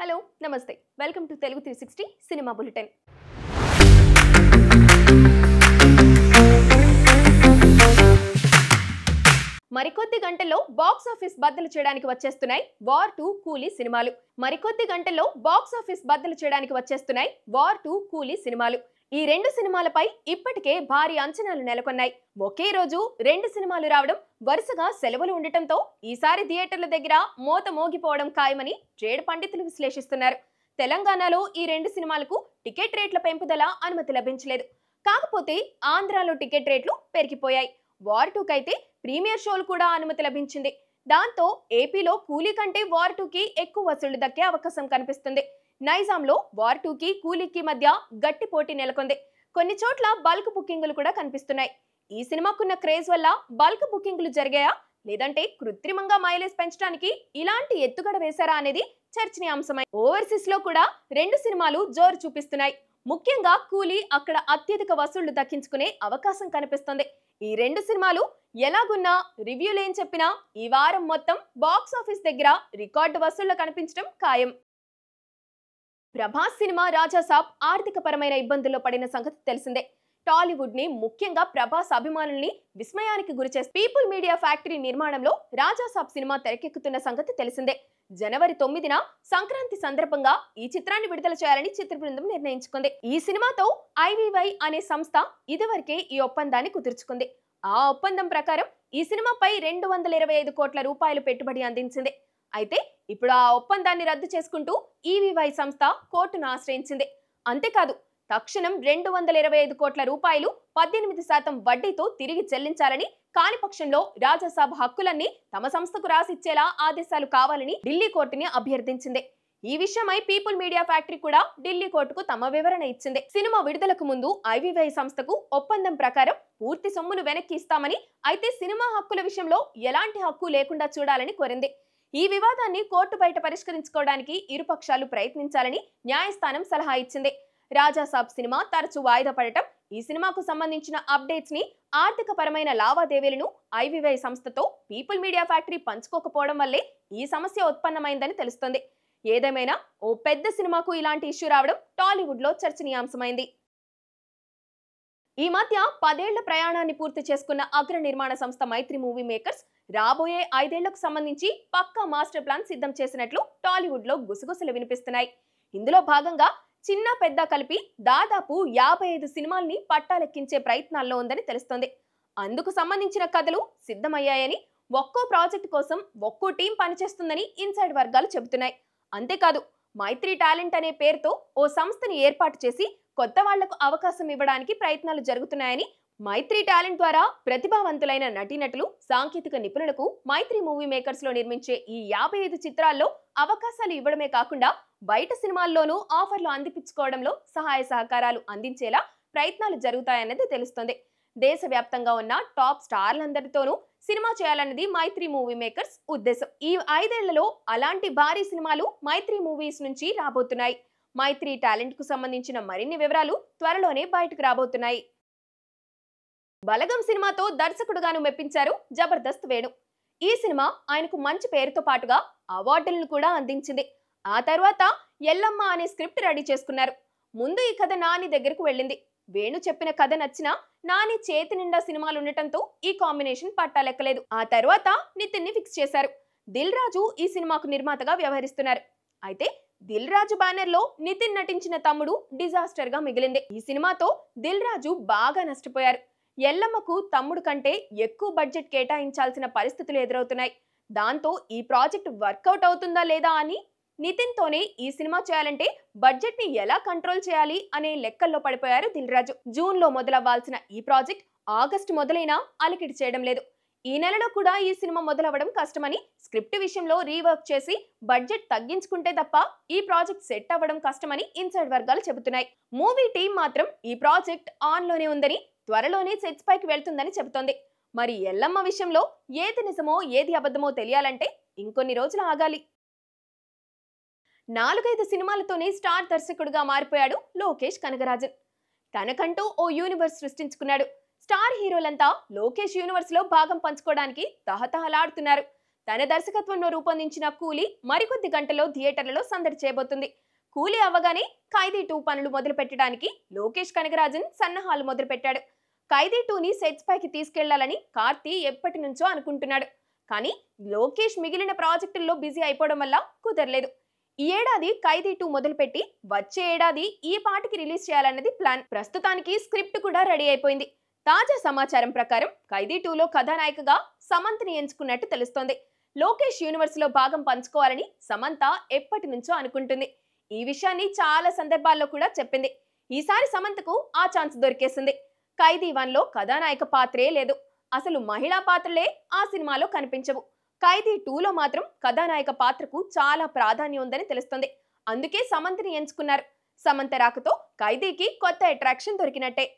Hello నమస్తే welcome to Telugu 360 cinema bulletin. మరికొద్ది గంటల్లో బాక్స్ ఆఫీస్ బద్దలు చేయడానికి వచ్చేస్తున్నాయి వార్ 2 కూలీ సినిమాలు. వార్ 2 కూలీ సినిమాలు. ఈ రెండు సినిమాలపై ఇప్పటికే భారీ అంచనాలు నెలకొన్నాయి. ఒకే రోజు రెండు సినిమాలు రావడం, వరుసగా సెలవులు ఉండటంతో ఈసారి థియేటర్ల దగ్గర మోత మోగిపోవడం ఖాయమని ట్రేడ్ పండితులు విశ్లేషిస్తున్నారు. తెలంగాణలో ఈ రెండు సినిమాలకు టికెట్ రేట్ల పెంపుదల అనుమతి లభించలేదు. కాకపోతే ఆంధ్రాలో టికెట్ రేట్లు పెరిగిపోయాయి. వార్ 2 కైతే ప్రీమియర్ షోలు కూడా అనుమతి లభించింది. దాంతో ఏపీలో కూలీ కంటే వార్ 2కి ఎక్కువ వసూళ్లు దక్కే అవకాశం కనిపిస్తుంది. నైజాంలో వార్ 2కి కూలీకి మధ్య గట్టి పోటీ నెలకొంది. కొన్ని చోట్ల బల్క్ బుకింగులు కూడా కనిపిస్తున్నాయి. ఈ సినిమాకున్న క్రేజ్ వల్ల బల్క్ బుకింగులు జరిగాయా, లేదంటే కృత్రిమంగా మైలేజ్ పెంచడానికి ఇలాంటి ఎత్తుగడ వేశారా అనేది చర్చనీయాంశమై ఓవర్సీస్ లో కూడా రెండు సినిమాలు జోరు చూపిస్తున్నాయి. ముఖ్యంగా కూలీ అక్కడ అత్యధిక వసూళ్లు దక్కించుకునే అవకాశం కనిపిస్తుంది. ఈ రెండు సినిమాలు ఎలాగున్నా, రివ్యూలు ఏం చెప్పినా ఈ వారం మొత్తం బాక్స్ ఆఫీస్ దగ్గర రికార్డు వసూళ్లు కనిపించడం ఖాయం. ప్రభాస్ సినిమా రాజాసాబ్ ఆర్థిక పరమైన ఇబ్బందుల్లో పడిన సంగతి తెలిసిందే. టాలీవుడ్ ని, ముఖ్యంగా ప్రభాస్ అభిమానుల్ని విస్మయానికి గురిచేసి పీపుల్ మీడియా ఫ్యాక్టరీ నిర్మాణంలో రాజాసాబ్ సినిమా తెరకెక్కుతున్న సంగతి తెలిసిందే. జనవరి 9న సంక్రాంతి సందర్భంగా ఈ చిత్రాన్ని విడుదల చేయాలని చిత్ర బృందం నిర్ణయించుకుంది. ఈ సినిమాతో ఐవీవై అనే సంస్థ ఇదివరకే ఈ ఒప్పందాన్ని కుదుర్చుకుంది. ఆ ఒప్పందం ప్రకారం ఈ సినిమాపై 225 కోట్ల రూపాయలు పెట్టుబడి అందించింది. అయితే ఇప్పుడు ఆ ఒప్పందాన్ని రద్దు చేసుకుంటూ ఈవీవై సంస్థ కోర్టును ఆశ్రయించింది. అంతేకాదు, తక్షణం 225 కోట్ల రూపాయలు 18% వడ్డీతో తిరిగి చెల్లించాలని, కాని పక్షంలో రాజాసాబ్ హక్కులన్నీ తమ సంస్థకు రాసిచ్చేలా ఆదేశాలు కావాలని ఢిల్లీ కోర్టుని అభ్యర్థించింది. ఈ విషయమై పీపుల్ మీడియా ఫ్యాక్టరీ కూడా ఢిల్లీ కోర్టుకు తమ వివరణ ఇచ్చింది. సినిమా విడుదలకు ముందు ఐవీవై సంస్థకు ఒప్పందం ప్రకారం పూర్తి సొమ్మును వెనక్కి ఇస్తామని, అయితే సినిమా హక్కుల విషయంలో ఎలాంటి హక్కు లేకుండా చూడాలని కోరింది. ఈ వివాదాన్ని కోర్టు బయట పరిష్కరించుకోవడానికి ఇరుపక్షాలు ప్రయత్నించాలని న్యాయస్థానం సలహా ఇచ్చింది. రాజాసాబ్ సినిమా తరచూ వాయిదా పడటం, ఈ సినిమాకు సంబంధించిన అప్డేట్స్ ని, ఆర్థిక పరమైన లావాదేవీలను ఐవీవై సంస్థతో పీపుల్ మీడియా ఫ్యాక్టరీ పంచుకోకపోవడం వల్లే ఈ సమస్య ఉత్పన్నమైందని తెలుస్తోంది. ఏదేమైనా ఓ పెద్ద సినిమాకు ఇలాంటి ఇష్యూ రావడం టాలీవుడ్ లో చర్చనీయాంశమైంది. ఈ మధ్య 10 ఏళ్ల ప్రయాణాన్ని పూర్తి చేసుకున్న అగ్ర నిర్మాణ సంస్థ మైత్రి మూవీ మేకర్స్ రాబోయే 5 ఏళ్లకు సంబంధించి పక్కా మాస్టర్ ప్లాన్ సిద్ధం చేసినట్లు టాలీవుడ్ లో గుసగుసలు వినిపిస్తున్నాయి. ఇందులో భాగంగా చిన్న పెద్ద కలిపి దాదాపు 55 సినిమాల్ని పట్టాలెక్కించే ప్రయత్నాల్లో ఉందని తెలుస్తోంది. అందుకు సంబంధించిన కథలు సిద్ధమయ్యాయని, ఒక్కో ప్రాజెక్టు కోసం ఒక్కో టీం పనిచేస్తుందని ఇన్సైడ్ వర్గాలు చెబుతున్నాయి. అంతేకాదు, మైత్రి టాలెంట్ అనే పేరుతో ఓ సంస్థని ఏర్పాటు చేసి కొత్త వాళ్లకు అవకాశం ఇవ్వడానికి ప్రయత్నాలు జరుగుతున్నాయని, మైత్రి టాలెంట్ ద్వారా ప్రతిభావంతులైన నటీనటులు, సాంకేతిక నిపుణులకు మైత్రి మూవీ మేకర్స్ లో నిర్మించే ఈ 55 చిత్రాల్లో అవకాశాలు ఇవ్వడమే కాకుండా బయట సినిమాల్లోనూ ఆఫర్లు అందిపించుకోవడంలో సహాయ సహకారాలు అందించేలా ప్రయత్నాలు జరుగుతాయన్నది తెలుస్తోంది. దేశవ్యాప్తంగా ఉన్న టాప్ స్టార్లందరితోనూ సినిమా చేయాలన్నది మైత్రి మూవీ మేకర్స్ ఉద్దేశం. ఈ 5 ఏళ్లలో అలాంటి భారీ సినిమాలు మైత్రి మూవీస్ నుంచి రాబోతున్నాయి. మైత్రి టాలెంట్ కు సంబంధించిన మరిన్ని వివరాలు త్వరలోనే బయటకు రాబోతున్నాయి. బలగం సినిమాతో దర్శకుడుగాను మెప్పించారు జబర్దస్త్ వేణు. ఈ సినిమా ఆయనకు మంచి పేరుతో పాటుగా అవార్డులను కూడా అందించింది. ఆ తర్వాత ఎల్లమ్మ అనే స్క్రిప్ట్ రెడీ చేసుకున్నారు. ముందు ఈ కథ నాని దగ్గరకు వెళ్ళింది. వేణు చెప్పిన కథ నచ్చినా నాని చేతి నిండా సినిమాలు ఉండటంతో ఈ కాంబినేషన్ పట్టాలెక్కలేదు. ఆ తర్వాత నితిన్ ని ఫిక్స్ చేశారు. దిల్ రాజు ఈ సినిమాకు నిర్మాతగా వ్యవహరిస్తున్నారు. అయితే దిల్ రాజు బ్యానర్ లో నితిన్ నటించిన తమ్ముడు డిజాస్టర్ గా మిగిలింది. ఈ సినిమాతో దిల్ రాజు బాగా నష్టపోయారు. ఎల్లమ్మకు తమ్ముడు కంటే ఎక్కువ బడ్జెట్ కేటాయించాల్సిన పరిస్థితులు ఎదురవుతున్నాయి. దాంతో ఈ ప్రాజెక్ట్ వర్కౌట్ అవుతుందా లేదా అని నితిన్ తోనే ఈ సినిమా చేయాలంటే బడ్జెట్ ని ఎలా కంట్రోల్ చేయాలి అనే లెక్కల్లో పడిపోయారు దిల్ రాజు. జూన్ లో మొదలవ్వాల్సిన ఈ ప్రాజెక్ట్ ఆగస్టు మొదలైనా అలికిడి చేయడం లేదు. ఈ నెలలో కూడా ఈ సినిమా మొదలవ్వడం కష్టమని, స్క్రిప్ట్ విషయంలో రీవర్క్ చేసి బడ్జెట్ తగ్గించుకుంటే తప్ప ఈ ప్రాజెక్ట్ సెట్ అవ్వడం కష్టమని ఇన్సైడ్ వర్గాలు చెబుతున్నాయి. మూవీ టీం మాత్రం ఈ ప్రాజెక్ట్ ఆన్ లోనే ఉందని, త్వరలోనే సెట్స్ పైకి వెళ్తుందని చెబుతోంది. మరి ఎల్లమ్మ విషయంలో ఏది నిజమో ఏది అబద్ధమో తెలియాలంటే ఇంకొన్ని రోజులు ఆగాలి. 4-5 సినిమాలతోనే స్టార్ దర్శకుడిగా మారిపోయాడు లోకేష్ కనగరాజన్. తనకంటూ ఓ యూనివర్స్ సృష్టించుకున్నాడు. స్టార్ హీరోలంతా లోకేష్ యూనివర్స్ లో భాగం పంచుకోవడానికి తహతహలాడుతున్నారు. తన దర్శకత్వంలో రూపొందించిన కూలీ మరికొద్ది గంటల్లో థియేటర్లలో సందడి చేయబోతుంది. కూలీ అవ్వగానే ఖైదీ 2 పనులు మొదలు పెట్టడానికి లోకేష్ కనగరాజన్ సన్నాహాలు మొదలు పెట్టాడు. ఖైదీ 2ని సెట్స్ పైకి తీసుకెళ్లాలని కార్తీ ఎప్పటి నుంచో అనుకుంటున్నాడు. కానీ లోకేష్ మిగిలిన ప్రాజెక్టుల్లో బిజీ అయిపోవడం వల్ల కుదరలేదు. ఈ ఏడాది ఖైదీ 2 మొదలుపెట్టి వచ్చే ఏడాది ఈ పాటికి రిలీజ్ చేయాలన్నది ప్లాన్. ప్రస్తుతానికి స్క్రిప్ట్ కూడా రెడీ అయిపోయింది. తాజా సమాచారం ప్రకారం ఖైదీ 2లో కథానాయికగా సమంతని ఎంచుకున్నట్టు తెలుస్తోంది. లోకేష్ యూనివర్స్ లో భాగం పంచుకోవాలని సమంత ఎప్పటి నుంచో అనుకుంటుంది. ఈ విషయాన్ని చాలా సందర్భాల్లో కూడా చెప్పింది. ఈసారి సమంతకు ఆ ఛాన్స్ దొరికేసింది. ఖైదీ 1లో కథానాయక పాత్రే లేదు. అసలు మహిళా పాత్రలే ఆ సినిమాలో కనిపించవు. ఖైదీ 2లో మాత్రం కథానాయక పాత్రకు చాలా ప్రాధాన్యం ఉందని తెలుస్తుంది. అందుకే సమంతని ఎంచుకున్నారు. సమంత రాకతో ఖైదీకి కొత్త అట్రాక్షన్ దొరికినట్టే.